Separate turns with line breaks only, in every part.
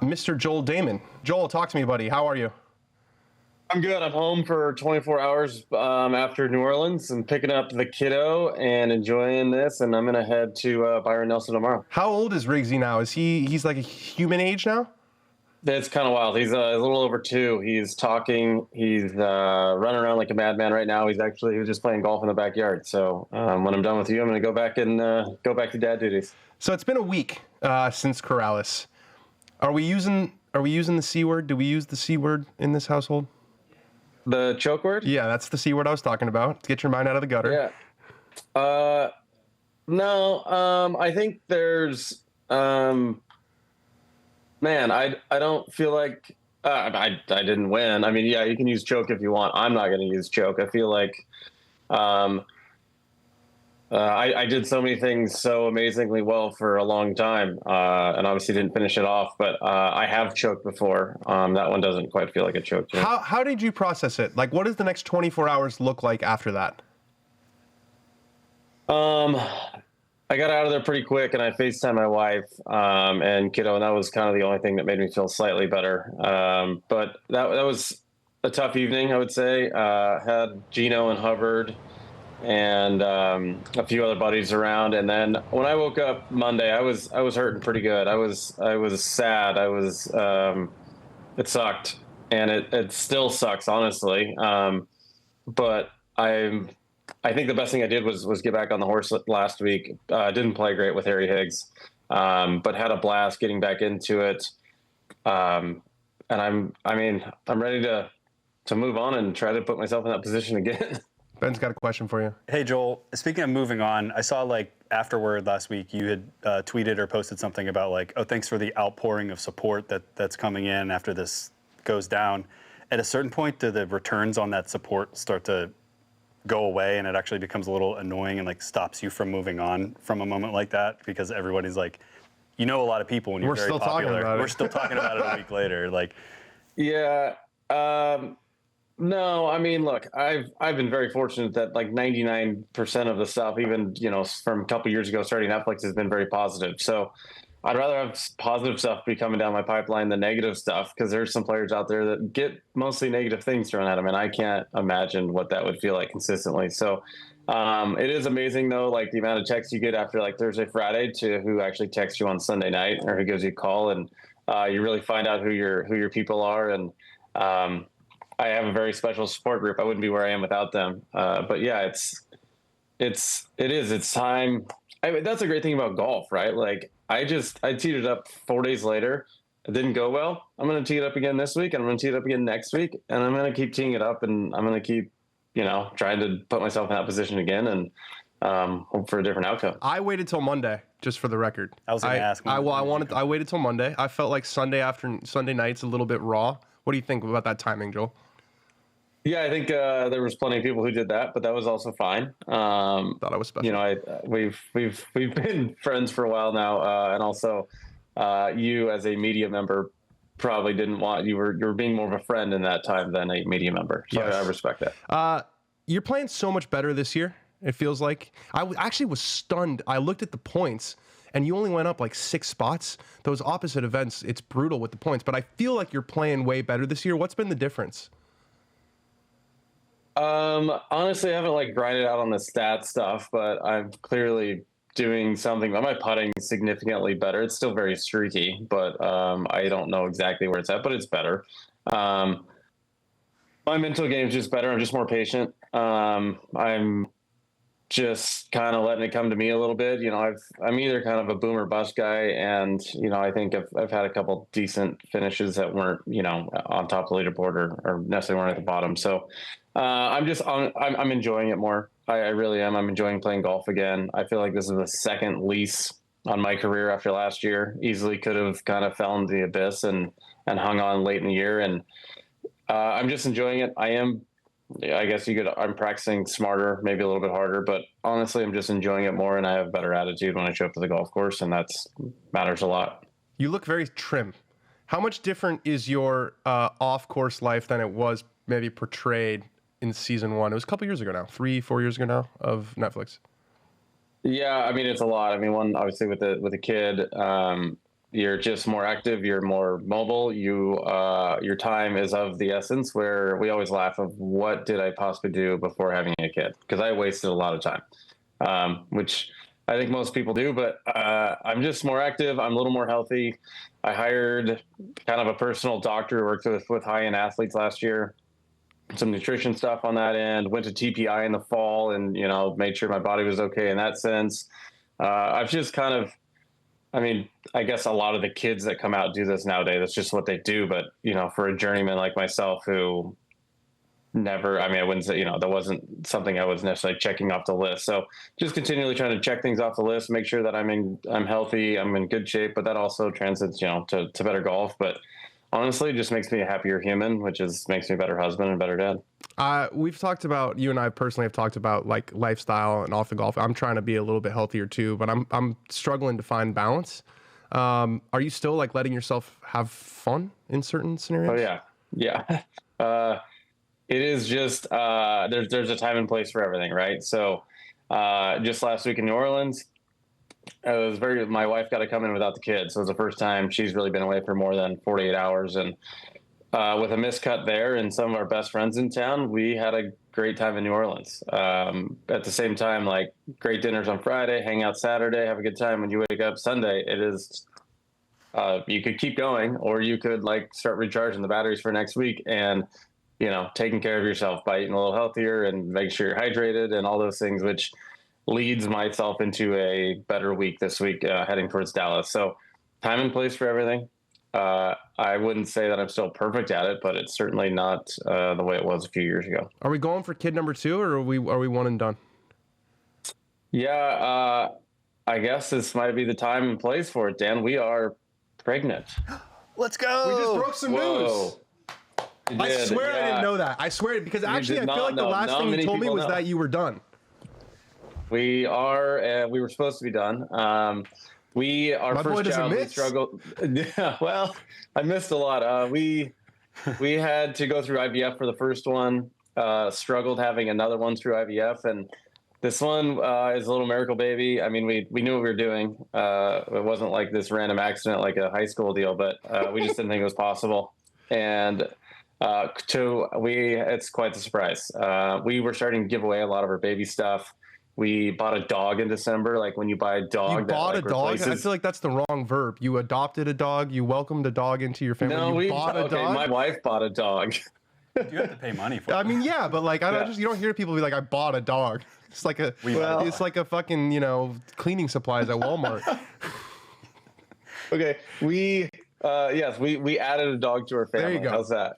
Mr. Joel Dahmen. Joel, talk to me, buddy. How are you?
I'm good. I'm home for 24 hours after New Orleans and picking up the kiddo and enjoying this. And I'm going to head to Byron Nelson tomorrow.
How old is Riggsy now? He's like a human age now?
It's kind of wild. He's a little over 2. He's talking. He's running around like a madman right now. He was just playing golf in the backyard. So when I'm done with you, I'm going to go back to dad duties.
So it's been a week since Corales. Are we using the C word? Do we use the C word in this household?
The choke word?
Yeah, that's the C word I was talking about. Get your mind out of the gutter.
Yeah. No. I think there's. Man, I don't feel like I didn't win. I mean, yeah, you can use choke if you want. I'm not going to use choke. I feel like I did so many things so amazingly well for a long time, and obviously didn't finish it off. But I have choked before. That one doesn't quite feel like a choke to me.
How did you process it? Like, what does the next 24 hours look like after that?
I got out of there pretty quick, and I FaceTimed my wife and kiddo, and that was kind of the only thing that made me feel slightly better. But that was a tough evening, I would say. Had Gino and Hubbard and a few other buddies around, and then when I woke up Monday, I was hurting pretty good. I was sad. It sucked, and it still sucks, honestly. But I think the best thing I did was get back on the horse last week. Didn't play great with Harry Higgs, but had a blast getting back into it. And I'm ready to move on and try to put myself in that position again.
Ben's got a question for you.
Hey, Joel, speaking of moving on, I saw afterward last week you had tweeted or posted something about thanks for the outpouring of support that's coming in after this goes down. At a certain point, do the returns on that support start to go away and it actually becomes a little annoying and stops you from moving on from a moment like that? Because everybody's a lot of people when you're very popular. We're still talking about it a week later.
Yeah. No, I mean, look, I've been very fortunate that 99% of the stuff, even, from a couple years ago, starting Netflix, has been very positive. So I'd rather have positive stuff be coming down my pipeline than negative stuff, because there's some players out there that get mostly negative things thrown at them, and I can't imagine what that would feel like consistently. So it is amazing, though, the amount of texts you get after Thursday, Friday to who actually texts you on Sunday night or who gives you a call, and you really find out who your people are. And I have a very special support group. I wouldn't be where I am without them. But yeah, it's time. I mean, that's a great thing about golf, right? I teed it up 4 days later. It didn't go well. I'm going to tee it up again this week, and I'm going to tee it up again next week, and I'm going to keep teeing it up, and I'm going to keep, trying to put myself in that position again and hope for a different outcome.
I waited till Monday, just for the record.
I was going to ask.
I waited till Monday. I felt like Sunday night's a little bit raw. What do you think about that timing, Joel?
Yeah, I think there was plenty of people who did that, but that was also fine.
Thought I was special.
We've been friends for a while now, and also you as a media member probably didn't want you were being more of a friend in that time than a media member. So yes. I respect that.
You're playing so much better this year. It feels like I actually was stunned. I looked at the points, and you only went up 6 spots. Those opposite events, it's brutal with the points, but I feel like you're playing way better this year. What's been the difference?
Honestly, I haven't grinded out on the stat stuff, but I'm clearly doing something. My putting is significantly better. It's still very streaky, but I don't know exactly where it's at, but it's better. My mental game is just better. I'm just more patient. I'm just kind of letting it come to me a little bit. I'm either kind of a boom or bust guy, and I think I've had a couple decent finishes that weren't on top of the leaderboard or necessarily weren't at the bottom. So I'm enjoying it more. I really am. I'm enjoying playing golf again. I feel like this is the second lease on my career after last year. Easily could have kind of fell into the abyss and hung on late in the year, and I'm just enjoying it. I'm practicing smarter, maybe a little bit harder, but honestly, I'm just enjoying it more, and I have a better attitude when I show up to the golf course, and that's matters a lot.
You look very trim. How much different is your off-course life than it was maybe portrayed in season 1? It was a couple years ago now, 3-4 years ago now, of Netflix.
Yeah, I mean, it's a lot. I mean, one, obviously with a kid, you're just more active, you're more mobile, your time is of the essence, where we always laugh of what did I possibly do before having a kid? Because I wasted a lot of time, which I think most people do, but I'm just more active. I'm a little more healthy. I hired kind of a personal doctor who worked with high-end athletes last year, some nutrition stuff on that end, went to TPI in the fall and, made sure my body was okay in that sense. I've just kind of, I guess a lot of the kids that come out do this nowadays. That's just what they do. But, for a journeyman like myself who never, I wouldn't say, that wasn't something I was necessarily checking off the list. So just continually trying to check things off the list, make sure that I'm healthy, I'm in good shape, but that also transcends, to better golf. But honestly, it just makes me a happier human, which makes me a better husband and a better dad.
We've talked about, you and I personally have talked about like lifestyle and off the golf. I'm trying to be a little bit healthier too, but I'm struggling to find balance. Are you still like letting yourself have fun in certain scenarios?
Oh yeah. It is just, there's a time and place for everything. Right. So, just last week in New Orleans, my wife got to come in without the kids. So it was the first time she's really been away for more than 48 hours. And, with a miscut there and some of our best friends in town, we had a great time in New Orleans. At the same time, like great dinners on Friday, hang out Saturday, have a good time. When you wake up Sunday, it is, you could keep going, or you could like start recharging the batteries for next week and, taking care of yourself by eating a little healthier and making sure you're hydrated and all those things, which leads myself into a better week this week, heading towards Dallas. So time and place for everything. I wouldn't say that I'm still perfect at it, but it's certainly not the way it was a few years ago.
Are we going for kid number 2, or are we one and done?
Yeah, I guess this might be the time and place for it, Dan. We are pregnant.
Let's go.
We just broke some news. I swear I didn't know that. I swear, because actually I feel like the last thing you told me was that you were done.
We are. We were supposed to be done. Our first child, we struggled. Yeah, well, I missed a lot. We had to go through IVF for the first one. Struggled having another one through IVF, and this one is a little miracle baby. We knew what we were doing. It wasn't like this random accident, like a high school deal, but we just didn't think it was possible. And it's quite the surprise. We were starting to give away a lot of our baby stuff. We bought a dog in December. Like when you buy a dog,
you bought a dog. I feel like that's the wrong verb. You adopted a dog. You welcomed a dog into your family.
No,
you bought a dog.
My wife bought a dog.
You have to pay money for it.
Yeah, but like you don't hear people be like, I bought a dog. It's like it's like a fucking cleaning supplies at Walmart.
Okay, we added a dog to our family.
There you go.
How's that?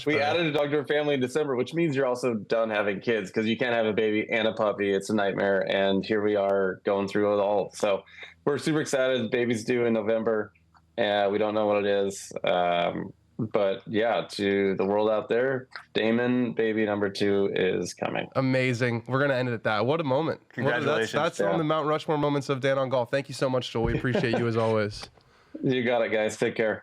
We added a dog to our family in December, which means you're also done having kids, because you can't have a baby and a puppy. It's a nightmare. And here we are going through it all. So we're super excited. The baby's due in November. We don't know what it is. But yeah, to the world out there, Dahmen, baby number 2 is coming.
Amazing. We're going to end it at that. What a moment.
Congratulations.
That's on the Mount Rushmore moments of Dan on Golf. Thank you so much, Joel. We appreciate you as always.
You got it, guys. Take care.